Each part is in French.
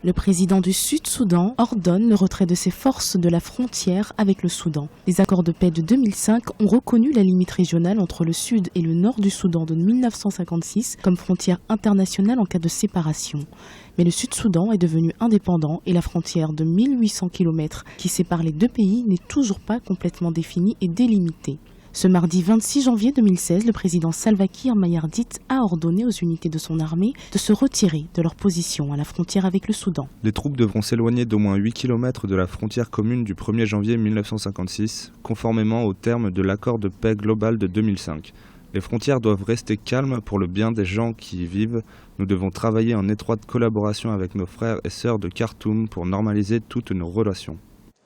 Le président du Sud-Soudan ordonne le retrait de ses forces de la frontière avec le Soudan. Les accords de paix de 2005 ont reconnu la limite régionale entre le sud et le nord du Soudan de 1956 comme frontière internationale en cas de séparation. Mais le Sud-Soudan est devenu indépendant et la frontière de 1800 km qui sépare les deux pays n'est toujours pas complètement définie et délimitée. Ce mardi 26 janvier 2016, le président Salva Kiir Mayardit a ordonné aux unités de son armée de se retirer de leur position à la frontière avec le Soudan. Les troupes devront s'éloigner d'au moins 8 km de la frontière commune du 1er janvier 1956, conformément aux termes de l'accord de paix global de 2005. Les frontières doivent rester calmes pour le bien des gens qui y vivent. Nous devons travailler en étroite collaboration avec nos frères et sœurs de Khartoum pour normaliser toutes nos relations.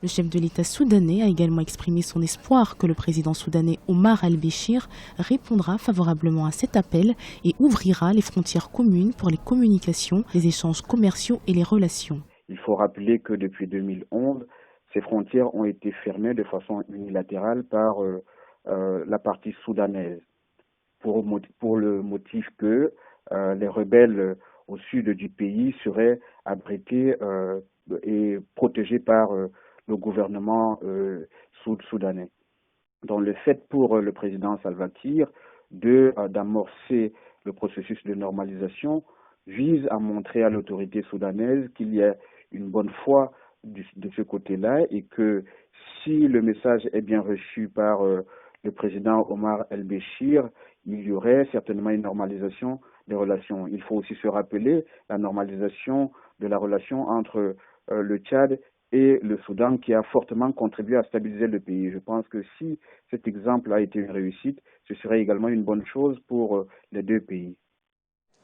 Le chef de l'État soudanais a également exprimé son espoir que le président soudanais Omar al-Béchir répondra favorablement à cet appel et ouvrira les frontières communes pour les communications, les échanges commerciaux et les relations. Il faut rappeler que depuis 2011, ces frontières ont été fermées de façon unilatérale par la partie soudanaise pour le motif que les rebelles au sud du pays seraient abrités et protégés par le gouvernement soudanais. Donc le fait pour le président Salva Kiir d'amorcer le processus de normalisation vise à montrer à l'autorité soudanaise qu'il y a une bonne foi de ce côté-là et que si le message est bien reçu par le président Omar el-Béchir, il y aurait certainement une normalisation des relations. Il faut aussi se rappeler la normalisation de la relation entre le Tchad et le Soudan qui a fortement contribué à stabiliser le pays. Je pense que si cet exemple a été une réussite, ce serait également une bonne chose pour les deux pays.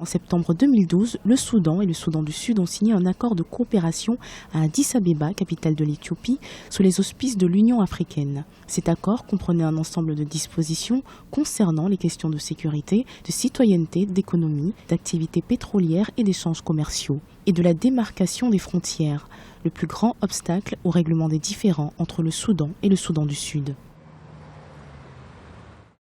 En septembre 2012, le Soudan et le Soudan du Sud ont signé un accord de coopération à Addis Abeba, capitale de l'Éthiopie, sous les auspices de l'Union africaine. Cet accord comprenait un ensemble de dispositions concernant les questions de sécurité, de citoyenneté, d'économie, d'activités pétrolières et d'échanges commerciaux, et de la démarcation des frontières, le plus grand obstacle au règlement des différends entre le Soudan et le Soudan du Sud.